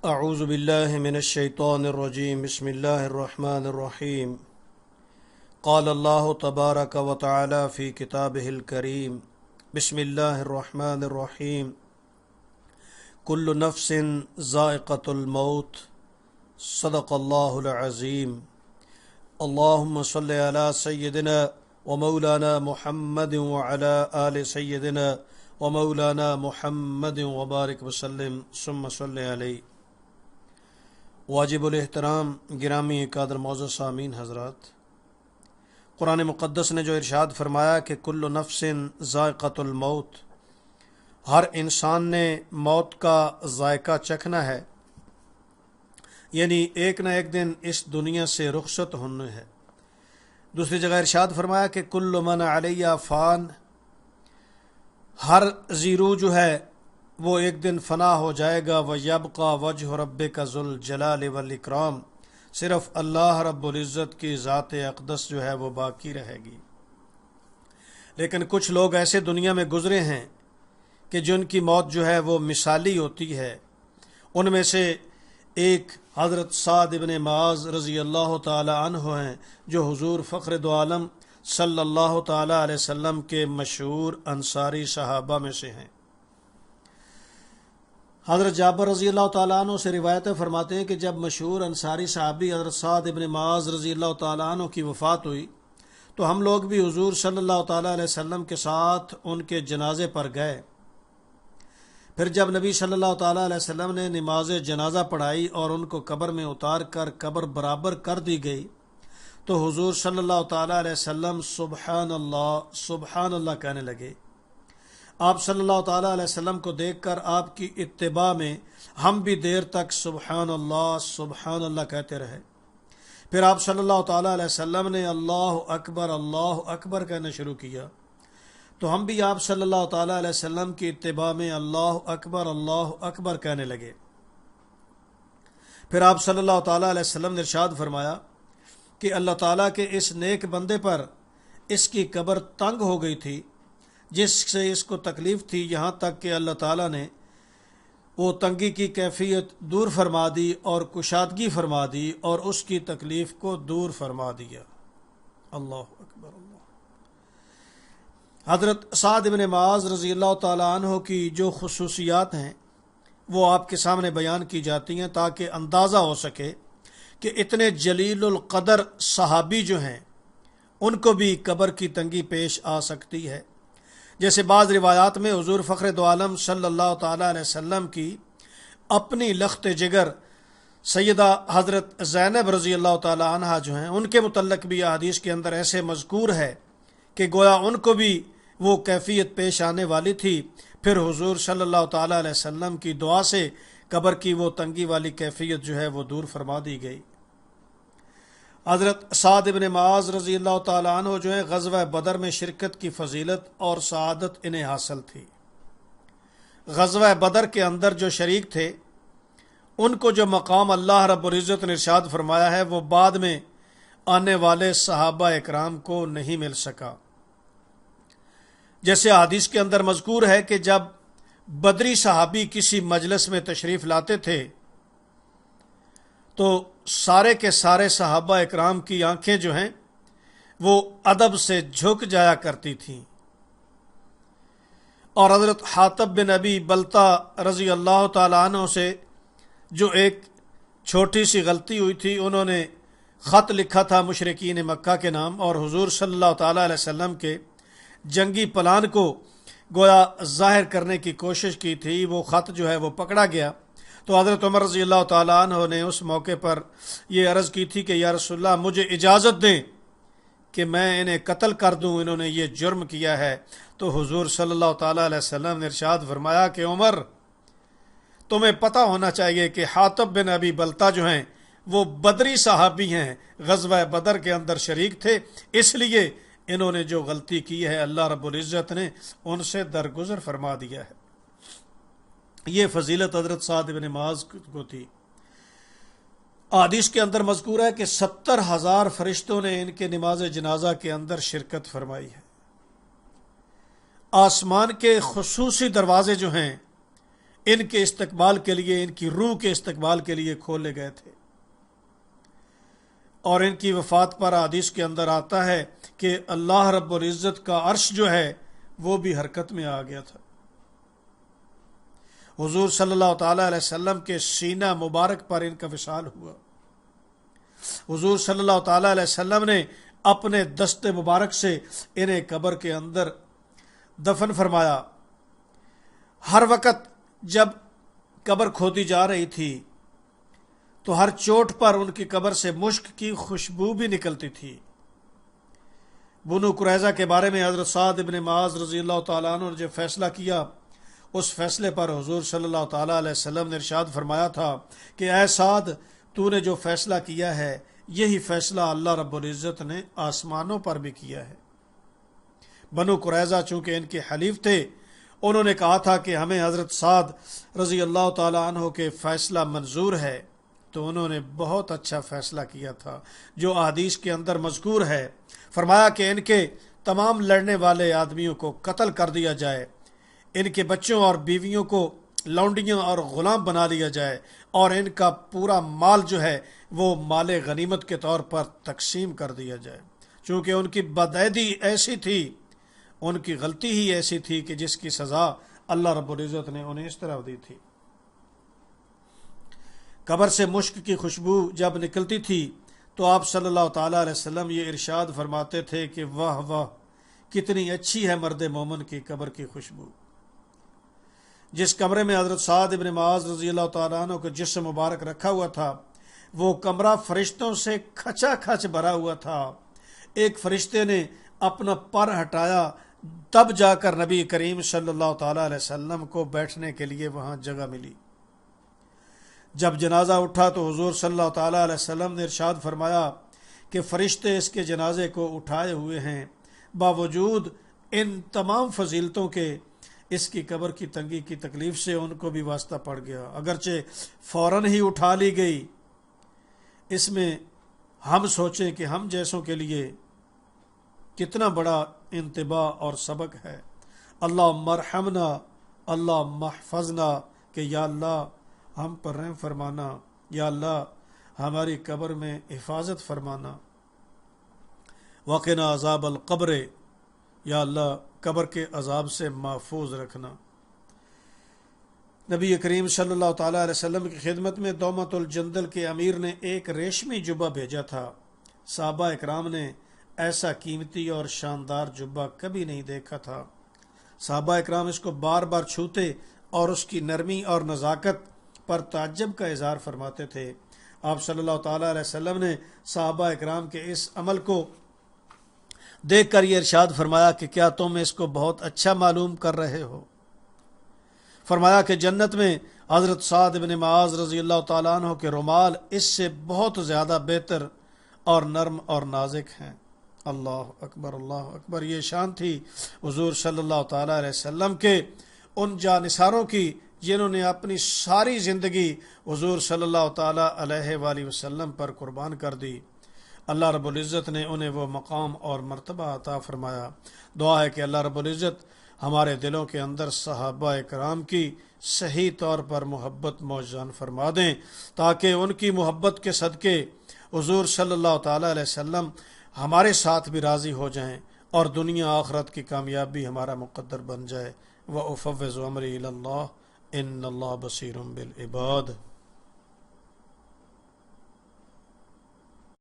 اعوذ باللہ من الشیطان الرجیم بسم اللہ الرحمن الرحیم قال اللہ تبارک و تعالی فی کتابہ الکریم بسم اللہ الرحمن الرحیم کل نفس ذائقۃ الموت صدق اللہ العظیم اللہم صلی علی سیدنا و مولانا محمد وعلی آل سیدنا و مولانا محمد وبارک وسلم ثم صلی علیہ۔ واجب الاحترام گرامی قادر معزز سامعین حضرات، قرآن مقدس نے جو ارشاد فرمایا کہ کل نفس ذائقۃ الموت، ہر انسان نے موت کا ذائقہ چکھنا ہے، یعنی ایک نہ ایک دن اس دنیا سے رخصت ہونا ہے۔ دوسری جگہ ارشاد فرمایا کہ کل من علیہ فان، ہر زیرو جو ہے وہ ایک دن فنا ہو جائے گا، وَيَبْقَى وَجْهُ رَبِّكَ ذُو الْجَلَالِ وَالْإِكْرَامِ، صرف اللہ رب العزت کی ذات اقدس جو ہے وہ باقی رہے گی۔ لیکن کچھ لوگ ایسے دنیا میں گزرے ہیں کہ جن کی موت جو ہے وہ مثالی ہوتی ہے۔ ان میں سے ایک حضرت سعد بن معاذ رضی اللہ تعالی عنہ ہیں، جو حضور فخر دو عالم صلی اللہ تعالی علیہ وسلم کے مشہور انصاری صحابہ میں سے ہیں۔ حضرت جابر رضی اللہ تعالیٰ عنہ سے روایتیں فرماتے ہیں کہ جب مشہور انصاری صحابی حضرت سعد بن معاذ رضی اللہ تعالیٰ عنہ کی وفات ہوئی تو ہم لوگ بھی حضور صلی اللہ تعالیٰ علیہ وسلم کے ساتھ ان کے جنازے پر گئے۔ پھر جب نبی صلی اللہ تعالیٰ علیہ وسلم نے نماز جنازہ پڑھائی اور ان کو قبر میں اتار کر قبر برابر کر دی گئی تو حضور صلی اللہ تعالیٰ علیہ وسلم سبحان اللہ کہنے لگے۔ آپ صلی اللہ تعالیٰ علیہ وسلم کو دیکھ کر آپ کی اتباع میں ہم بھی دیر تک سبحان اللہ کہتے رہے۔ پھر آپ صلی اللہ تعالیٰ علیہ وسلم نے اللہ اکبر کہنا شروع کیا تو ہم بھی آپ صلی اللہ تعالیٰ علیہ وسلم کی اتباع میں اللہ اکبر کہنے لگے۔ پھر آپ صلی اللہ تعالیٰ علیہ وسلم نے ارشاد فرمایا کہ اللہ تعالیٰ کے اس نیک بندے پر اس کی قبر تنگ ہو گئی تھی، جس سے اس کو تکلیف تھی، یہاں تک کہ اللہ تعالیٰ نے وہ تنگی کی کیفیت دور فرما دی اور کشادگی فرما دی اور اس کی تکلیف کو دور فرما دیا۔ اللہ اکبر اللہ۔ حضرت سعد بن معاذ رضی اللہ تعالیٰ عنہ کی جو خصوصیات ہیں وہ آپ کے سامنے بیان کی جاتی ہیں تاکہ اندازہ ہو سکے کہ اتنے جلیل القدر صحابی جو ہیں ان کو بھی قبر کی تنگی پیش آ سکتی ہے۔ جیسے بعض روایات میں حضور فخر دو عالم صلی اللہ تعالیٰ علیہ وسلم کی اپنی لخت جگر سیدہ حضرت زینب رضی اللہ تعالیٰ عنہ جو ہیں ان کے متعلق بھی حدیث کے اندر ایسے مذکور ہے کہ گویا ان کو بھی وہ کیفیت پیش آنے والی تھی، پھر حضور صلی اللہ تعالیٰ علیہ وسلم کی دعا سے قبر کی وہ تنگی والی کیفیت جو ہے وہ دور فرما دی گئی۔ حضرت سعد بن معاذ رضی اللہ تعالیٰ عنہ جو ہے غزوہ بدر میں شرکت کی فضیلت اور سعادت انہیں حاصل تھی۔ غزوہ بدر کے اندر جو شریک تھے ان کو جو مقام اللہ رب العزت نے ارشاد فرمایا ہے وہ بعد میں آنے والے صحابہ اکرام کو نہیں مل سکا۔ جیسے حدیث کے اندر مذکور ہے کہ جب بدری صحابی کسی مجلس میں تشریف لاتے تھے تو سارے کے سارے صحابہ اکرام کی آنکھیں جو ہیں وہ ادب سے جھک جایا کرتی تھیں، اور حضرت حاطب بن ابی بلتا رضی اللہ تعالیٰ عنہ سے جو ایک چھوٹی سی غلطی ہوئی تھی، انہوں نے خط لکھا تھا مشرکین مکہ کے نام اور حضور صلی اللہ تعالیٰ علیہ وسلم کے جنگی پلان کو گویا ظاہر کرنے کی کوشش کی تھی۔ وہ خط جو ہے وہ پکڑا گیا تو حضرت عمر رضی اللہ تعالیٰ عنہ نے اس موقع پر یہ عرض کی تھی کہ یا رسول اللہ مجھے اجازت دیں کہ میں انہیں قتل کر دوں، انہوں نے یہ جرم کیا ہے۔ تو حضور صلی اللہ تعالیٰ علیہ وسلم نے ارشاد فرمایا کہ عمر تمہیں پتہ ہونا چاہیے کہ حاطب بن ابی بلتا جو ہیں وہ بدری صحابی ہیں، غزوہ بدر کے اندر شریک تھے، اس لیے انہوں نے جو غلطی کی ہے اللہ رب العزت نے ان سے درگزر فرما دیا ہے۔ یہ فضیلت حضرت سعد بن معاذ کو تھی۔ حدیث کے اندر مذکور ہے کہ 70,000 فرشتوں نے ان کے نماز جنازہ کے اندر شرکت فرمائی ہے۔ آسمان کے خصوصی دروازے جو ہیں ان کے استقبال کے لیے، ان کی روح کے استقبال کے لیے کھولے گئے تھے۔ اور ان کی وفات پر حدیث کے اندر آتا ہے کہ اللہ رب العزت کا عرش جو ہے وہ بھی حرکت میں آ گیا تھا۔ حضور صلی اللہ تعالیٰ علیہ وسلم کے سینہ مبارک پر ان کا وصال ہوا۔ حضور صلی اللہ تعالیٰ علیہ وسلم نے اپنے دست مبارک سے انہیں قبر کے اندر دفن فرمایا۔ ہر وقت جب قبر کھودی جا رہی تھی تو ہر چوٹ پر ان کی قبر سے مشک کی خوشبو بھی نکلتی تھی۔ بنو قریظہ کے بارے میں حضرت سعد بن معاذ رضی اللہ تعالیٰ عنہ نے جو فیصلہ کیا، اس فیصلے پر حضور صلی اللہ تعالیٰ علیہ وسلم نے ارشاد فرمایا تھا کہ اے سعد، تو نے جو فیصلہ کیا ہے یہی فیصلہ اللہ رب العزت نے آسمانوں پر بھی کیا ہے۔ بنو قریظہ چونکہ ان کے حلیف تھے، انہوں نے کہا تھا کہ ہمیں حضرت سعد رضی اللہ تعالیٰ عنہ کے فیصلہ منظور ہے، تو انہوں نے بہت اچھا فیصلہ کیا تھا جو احادیث کے اندر مذکور ہے۔ فرمایا کہ ان کے تمام لڑنے والے آدمیوں کو قتل کر دیا جائے، ان کے بچوں اور بیویوں کو لونڈیاں اور غلام بنا لیا جائے، اور ان کا پورا مال جو ہے وہ مال غنیمت کے طور پر تقسیم کر دیا جائے، چونکہ ان کی بدعہدی ایسی تھی، ان کی غلطی ہی ایسی تھی کہ جس کی سزا اللہ رب العزت نے انہیں اس طرح دی تھی۔ قبر سے مشک کی خوشبو جب نکلتی تھی تو آپ صلی اللہ تعالیٰ علیہ وسلم یہ ارشاد فرماتے تھے کہ واہ واہ، کتنی اچھی ہے مرد مومن کی قبر کی خوشبو۔ جس کمرے میں حضرت سعد بن معاذ رضی اللہ تعالیٰ عنہ کا جسم مبارک رکھا ہوا تھا، وہ کمرہ فرشتوں سے کھچا کھچ بھرا ہوا تھا۔ ایک فرشتے نے اپنا پر ہٹایا، تب جا کر نبی کریم صلی اللہ تعالیٰ علیہ وسلم کو بیٹھنے کے لیے وہاں جگہ ملی۔ جب جنازہ اٹھا تو حضور صلی اللہ تعالیٰ علیہ وسلم نے ارشاد فرمایا کہ فرشتے اس کے جنازے کو اٹھائے ہوئے ہیں، باوجود ان تمام فضیلتوں کے اس کی قبر کی تنگی کی تکلیف سے ان کو بھی واسطہ پڑ گیا، اگرچہ فوراً ہی اٹھا لی گئی۔ اس میں ہم سوچیں کہ ہم جیسوں کے لیے کتنا بڑا انتباہ اور سبق ہے۔ اللہ مرحمنا، اللہ محفظنا، کہ یا اللہ ہم پر رحم فرمانا، یا اللہ ہماری قبر میں حفاظت فرمانا۔ وقنا عذاب القبر، یا اللہ قبر کے عذاب سے محفوظ رکھنا۔ نبی کریم صلی اللہ تعالیٰ علیہ وسلم کی خدمت میں دومت الجندل کے امیر نے ایک ریشمی جبہ بھیجا تھا۔ صحابہ اکرام نے ایسا قیمتی اور شاندار جبہ کبھی نہیں دیکھا تھا۔ صحابہ اکرام اس کو بار بار چھوتے اور اس کی نرمی اور نزاکت پر تعجب کا اظہار فرماتے تھے۔ آپ صلی اللہ تعالیٰ علیہ وسلم نے صحابہ اکرام کے اس عمل کو دیکھ کر یہ ارشاد فرمایا کہ کیا تم اس کو بہت اچھا معلوم کر رہے ہو؟ فرمایا کہ جنت میں حضرت سعد بن معاذ رضی اللہ تعالیٰ عنہ کے رومال اس سے بہت زیادہ بہتر اور نرم اور نازک ہیں۔ اللہ اکبر، اللہ اکبر۔ یہ شان تھی حضور صلی اللہ تعالیٰ علیہ وسلم کے ان جانثاروں کی جنہوں نے اپنی ساری زندگی حضور صلی اللہ تعالیٰ علیہ وآلہ وسلم پر قربان کر دی۔ اللہ رب العزت نے انہیں وہ مقام اور مرتبہ عطا فرمایا۔ دعا ہے کہ اللہ رب العزت ہمارے دلوں کے اندر صحابہ کرام کی صحیح طور پر محبت موجزان فرما دیں، تاکہ ان کی محبت کے صدقے حضور صلی اللہ تعالیٰ علیہ وسلم ہمارے ساتھ بھی راضی ہو جائیں اور دنیا آخرت کی کامیابی ہمارا مقدر بن جائے۔ وَأُفَوِّضُ أَمْرِي إِلَى اللَّهِ إِنَّ اللَّهَ بَصِيرٌ بِالْعِبَادِ۔